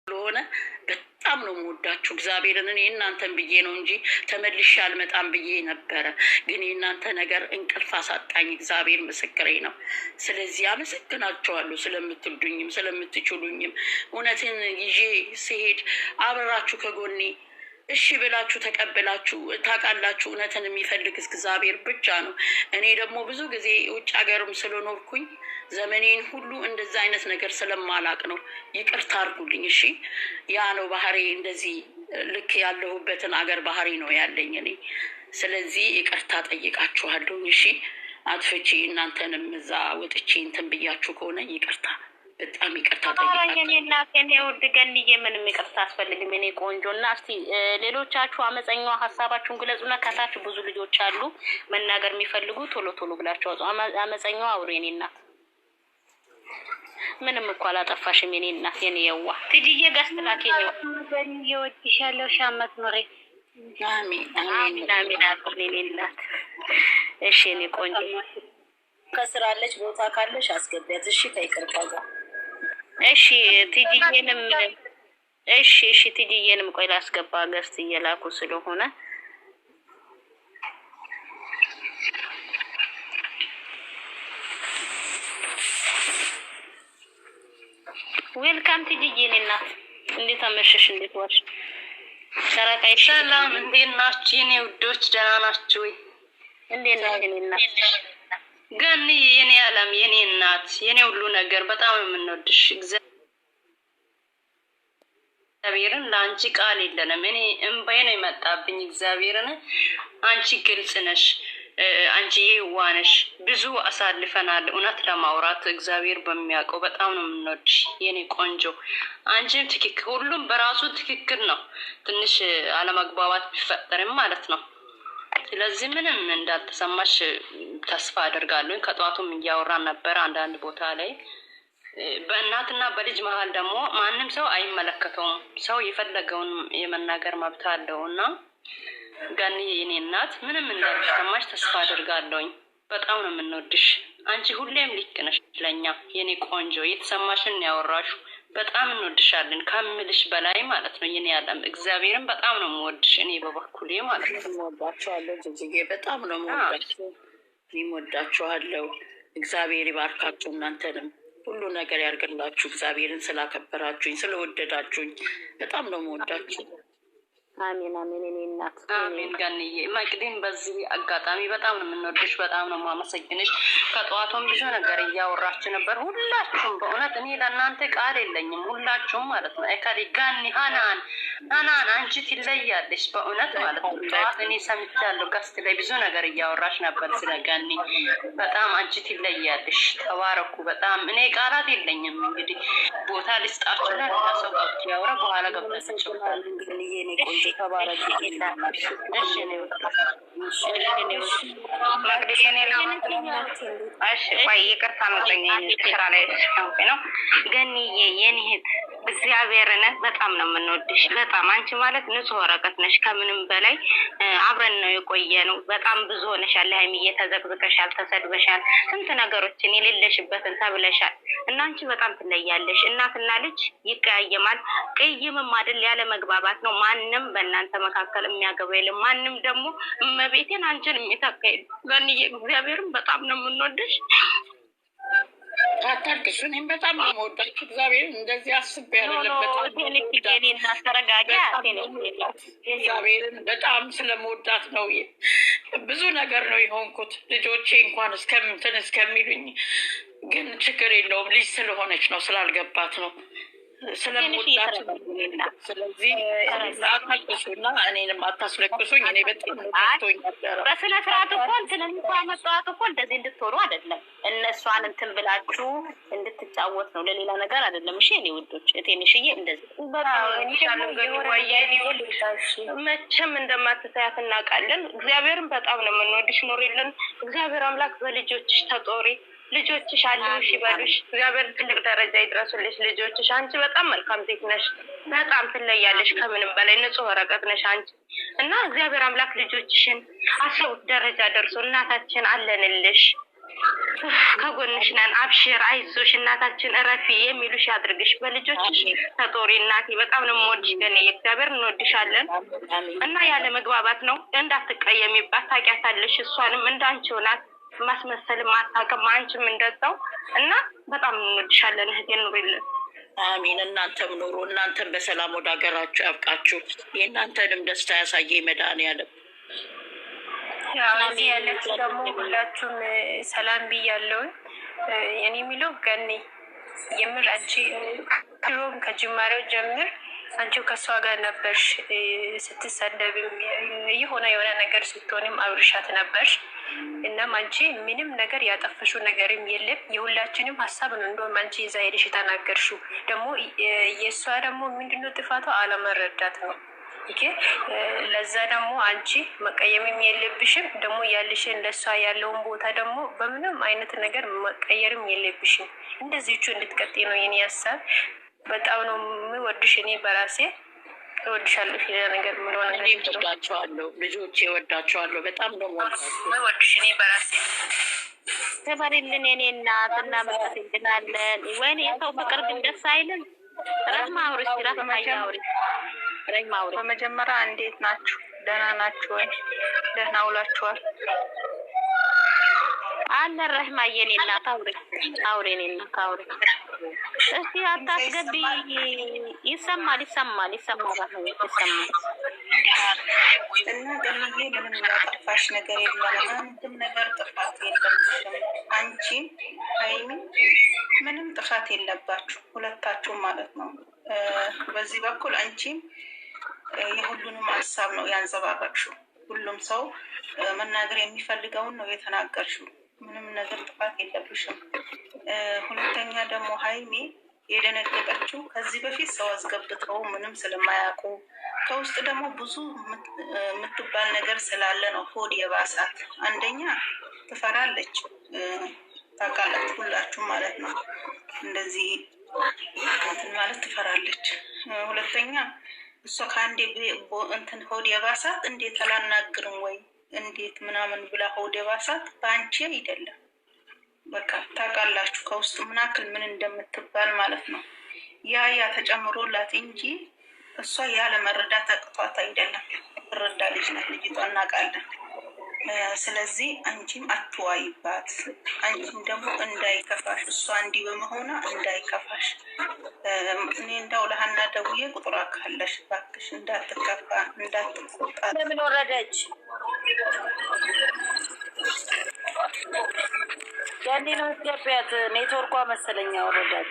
ስለሆነ በጣም ነው የምወዳችሁ እግዚአብሔርን። እኔ እናንተን ብዬ ነው እንጂ ተመልሼ አልመጣም ብዬ ነበረ፣ ግን የእናንተ ነገር እንቅልፍ አሳጣኝ። እግዚአብሔር ምስክሬ ነው። ስለዚህ አመሰግናቸዋለሁ ስለምትወዱኝም ስለምትችሉኝም። እውነትን ይዤ ስሄድ አብራችሁ ከጎኔ እሺ ብላችሁ ተቀብላችሁ ታውቃላችሁ። እውነትን የሚፈልግ እግዚአብሔር ብቻ ነው። እኔ ደግሞ ብዙ ጊዜ ውጭ ሀገርም ስለኖርኩኝ ዘመኔን ሁሉ እንደዛ አይነት ነገር ስለማላቅ ነው። ይቅርታ አድርጉልኝ እሺ። ያ ነው ባህሪ፣ እንደዚህ ልክ ያለሁበትን አገር ባህሪ ነው ያለኝ እኔ። ስለዚህ ይቅርታ ጠይቃችኋለሁ እሺ። አጥፍቼ እናንተንም እዛ ወጥቼ እንትን ብያችሁ ከሆነ ይቅርታ፣ በጣም ይቅርታ ጠይቃለሁ። እናት የኔ ውድ ገንዬ፣ ምንም ይቅርታ አስፈልግም የኔ ቆንጆ። እና እስቲ ሌሎቻችሁ አመፀኛዋ ሀሳባችሁን ግለጹና ከታች ብዙ ልጆች አሉ መናገር የሚፈልጉ ቶሎ ቶሎ ብላችሁ አውጡ። አመፀኛዋ አውሩ የኔ እናት። ምንም እኮ አላጠፋሽም የኔ እናት፣ የኔ የዋ ትጅዬ ጋስትላኬ ነው ገንዬ። ወድሻለሁ፣ ሺህ ዓመት ኖሬ። አሜን አሜን አሜን አሜን የኔ እናት። እሺ የኔ ቆንጆ ከስራለች ቦታ ካለሽ አስገቢያት እሺ፣ ከይቅርታ ጋር እሺ። ትጅዬንም እሺ እሺ፣ ትጅዬንም ቆይ ላስገባ፣ ገስት እየላኩ ስለሆነ ዌልካም ትጅዬን እናት። እንዴት አመሸሽ? እንዴት ዋልሽ? ሰራቃይ ሰላም፣ እንዴት ናችሁ የኔ ውዶች? ደህና ናችሁ ወይ? እንዴት ነሽ የኔ እናት? ገኒ የኔ ዓለም የኔ እናት የኔ ሁሉ ነገር በጣም የምንወድሽ እግዚአብሔርን። ለአንቺ ቃል የለንም። እኔ እምባዬ ነው የመጣብኝ እግዚአብሔርን። አንቺ ግልጽ ነሽ፣ አንቺ የዋህ ነሽ። ብዙ አሳልፈናል እውነት ለማውራት እግዚአብሔር በሚያውቀው። በጣም ነው የምንወድሽ የኔ ቆንጆ። አንቺም ትክክል፣ ሁሉም በራሱ ትክክል ነው። ትንሽ አለመግባባት ቢፈጠርም ማለት ነው። ስለዚህ ምንም እንዳልተሰማሽ ተስፋ አደርጋለሁ። ከጧቱም እያወራን ነበር አንዳንድ ቦታ ላይ። በእናትና በልጅ መሀል ደግሞ ማንም ሰው አይመለከተውም። ሰው የፈለገውን የመናገር መብት አለው እና ገኒ የኔ እናት ምንም እንዳልተሰማሽ ተስፋ አደርጋለሁኝ። በጣም ነው የምንወድሽ። አንቺ ሁሌም ልክ ነሽ ለኛ የኔ ቆንጆ። የተሰማሽን ያወራሹ በጣም እንወድሻለን ከምልሽ በላይ ማለት ነው የኔ ዓለም። እግዚአብሔርን በጣም ነው የምወድሽ እኔ በበኩሌ ማለት ነው። እወዳችኋለሁ ጅጅጌ፣ በጣም ነው የምወዳችሁ። እኔም እወዳችኋለሁ። እግዚአብሔር ይባርካችሁ፣ እናንተንም ሁሉ ነገር ያርግላችሁ። እግዚአብሔርን ስላከበራችሁኝ ስለወደዳችሁኝ በጣም ነው የምወዳችሁ። አሜን አሜን የኔ እናት አሜን። ገንዬ መቅዲን በዚህ አጋጣሚ በጣም ነው የምንወድሽ፣ በጣም ነው የማመሰግንሽ። ከጠዋቱም ብዙ ነገር እያወራችሁ ነበር ሁላችሁም። በእውነት እኔ ለእናንተ ቃል የለኝም፣ ሁላችሁም ማለት ነው። እከሌ ገኒ፣ ሀናን አንቺ ትለያለሽ በእውነት ማለት ነው። ጠዋት እኔ ሰምቻለሁ ገስት ላይ ብዙ ነገር እያወራሽ ነበር ስለ ገኒ። በጣም አንቺ ትለያለሽ። ተባረኩ በጣም። እኔ ቃላት የለኝም። እንግዲህ ቦታ ልስጣችሁና ሌላ ሰው ገብቶ ያወራ በኋላ ገብታችሁ ቆንጆ ተባረክ። ይቅርታ መጠኛ ስራ ላይ ነው። ገኒዬ የኔ እግዚአብሔርን በጣም ነው የምንወድሽ። በጣም አንቺ ማለት ንጹህ ወረቀት ነሽ። ከምንም በላይ አብረን ነው የቆየ ነው። በጣም ብዙ ሆነሻል። ሀይሚዬ ተዘቅዝቀሻል፣ ተሰድበሻል፣ ስንት ነገሮችን የሌለሽበትን ተብለሻል እና አንቺ በጣም ትለያለሽ። እናትና ልጅ ይቀያየማል። ቅይምም አይደል ያለ መግባባት ነው። ማንም በእናንተ መካከል የሚያገባ የለም። ማንም ደግሞ እመቤቴን አንቺን የሚተካ የለም። ገኒዬ እግዚአብሔርን በጣም ነው የምንወድሽ። አታርቅሽ። እኔም በጣም ነው የምወዳችሁ። እግዚአብሔር እንደዚህ አስቤ ያለበት እግዚአብሔርን በጣም ስለመወዳት ነው። ብዙ ነገር ነው የሆንኩት። ልጆቼ እንኳን እስከምትን እስከሚሉኝ ግን ችግር የለውም። ልጅ ስለሆነች ነው ስላልገባት ነው ስለምወዳት። ስለዚህ አታልቅሱና እኔንም አታስለቅሱኝ። እኔ በጣም ቶኝ ነበረ። በስነ ስርዓት እኮ እንትን የምታመጣዋት እኮ እንደዚህ እንድትሆኑ አይደለም፣ እነሷን እንትን ብላችሁ እንድትጫወት ነው፣ ለሌላ ነገር አይደለም። እሺ እኔ ውዶች እቴንሽዬ እንደዚህ መቼም እንደማትታያት እናውቃለን። እግዚአብሔርን በጣም ነው የምንወድሽ። ኖሬልን እግዚአብሔር አምላክ በልጆችሽ ተጦሪ። ልጆችሽ አለሽ ይበሉሽ። እግዚአብሔር ትልቅ ደረጃ ይድረሱልሽ ልጆችሽ። አንቺ በጣም መልካም ሴት ነሽ። በጣም ትለያለሽ። ከምንም በላይ ንጹህ ወረቀት ነሽ አንቺ እና እግዚአብሔር አምላክ ልጆችሽን አሰቡት ደረጃ ደርሶ እናታችን አለንልሽ። ከጎንሽ ነን፣ አብሽር፣ አይዞሽ፣ እናታችን እረፊ የሚሉሽ ያድርግሽ። በልጆችሽ ተጦሪ እናቴ። በጣም ነው የምወድሽ ገኔ፣ እግዚአብሔር እንወድሻለን። እና ያለ መግባባት ነው፣ እንዳትቀየሚባት። ታውቂያታለሽ፣ እሷንም እንዳንቺው ናት፣ ማስመሰልም አታውቅም፣ አንቺም እንደዛው። እና በጣም እንወድሻለን እህቴ፣ ኑሪልን። አሚን። እናንተም ኑሩ፣ እናንተም በሰላም ወደ ሀገራችሁ ያብቃችሁ። የእናንተንም ደስታ ያሳየ መድኃኒዓለም። እዚህ ያለችው ደግሞ ሁላችሁም ሰላም ብያለሁኝ። እኔ የሚለው ገኒ የምር አንቺ ድሮም ከጅማሬው ጀምር አንቺው ከእሷ ጋር ነበርሽ። ስትሰደብም የሆነ ነገር ስትሆንም አብርሻት ነበርሽ። እናም አንቺ ምንም ነገር ያጠፈሽው ነገርም የለም። የሁላችንም ሀሳብ ነው። እንደውም አንቺ ይዛ ሄደሽ የተናገርሽው ደግሞ የእሷ ደግሞ ምንድነው ጥፋቷ? አለመረዳት ነው። ለዛ ደግሞ አንቺ መቀየምም የለብሽም። ደግሞ ያልሽን ለእሷ ያለውን ቦታ ደግሞ በምንም አይነት ነገር መቀየርም የለብሽም። እንደዚቹ እንድትቀጤ ነው የኔ ሀሳብ። በጣም ነው የምወድሽ። እኔ በራሴ እወድሻለሁ። ሌላ ነገር ምለው ነገር ወዳቸዋለሁ፣ ልጆቼ እወዳቸዋለሁ። በጣም ነው የምወድሽ። እኔ በራሴ ተባሪልን የኔ እናት። እናመሰግናለን። ወይኔ የሰው ፍቅር ግን ደስ አይልም። ረህማ አውሪሽ፣ ረህማ አውሪ። በመጀመሪያ እንዴት ናችሁ? ደህና ናችሁ ወይ? ደህና ውላችኋል? አለ ረህማ የኔ እናት። አውሪ የኔ እናት አውሪ። እስቲ አታስገቢ። ይሰማል። እና ገንዬ ምንም ያጥፋሽ ነገር የለም። አንድም ነገር ጥፋት የለብሽም። አንቺም ሀይሚ ምንም ጥፋት የለባችሁ ሁለታችሁም ማለት ነው። በዚህ በኩል አንቺም የሁሉንም ሀሳብ ነው ያንጸባረቅሽው። ሁሉም ሰው መናገር የሚፈልገውን ነው የተናገርሽው። ምንም ነገር ጥፋት የለብሽም። ሁለተኛ ደግሞ ሀይሚ የደነገጠችው ከዚህ በፊት ሰው አስገብተው ምንም ስለማያውቁ ከውስጥ ደግሞ ብዙ የምትባል ነገር ስላለ ነው ሆድ የባሳት። አንደኛ ትፈራለች፣ ታውቃላችሁ ሁላችሁ ማለት ነው። እንደዚህ እንትን ማለት ትፈራለች። ሁለተኛ እሷ ከአንዴ እንትን ሆድ የባሳት እንዴት አላናግርም ወይ እንዴት ምናምን ብላ ሆድ የባሳት በአንቺ አይደለም። በቃ ታውቃላችሁ ከውስጥ ምናክል ምን እንደምትባል ማለት ነው። ያ ተጨምሮላት እንጂ እሷ ያለ መረዳት አቅቷት አይደለም። ረዳ ልጅ ናት ልጅቷ፣ እናውቃለን። ስለዚህ አንቺም አትዋይባት። አንቺም ደግሞ እንዳይከፋሽ፣ እሷ እንዲህ በመሆኗ እንዳይከፋሽ። እኔ እንዳው ለሀና ደውዬ ቁጥሯ ካለሽ እባክሽ እንዳትከፋ እንዳትቆጣ። ለምን ወረደች? ያኔ ነው ኢትዮጵያት ኔትወርኳ መሰለኛ ወረዳት።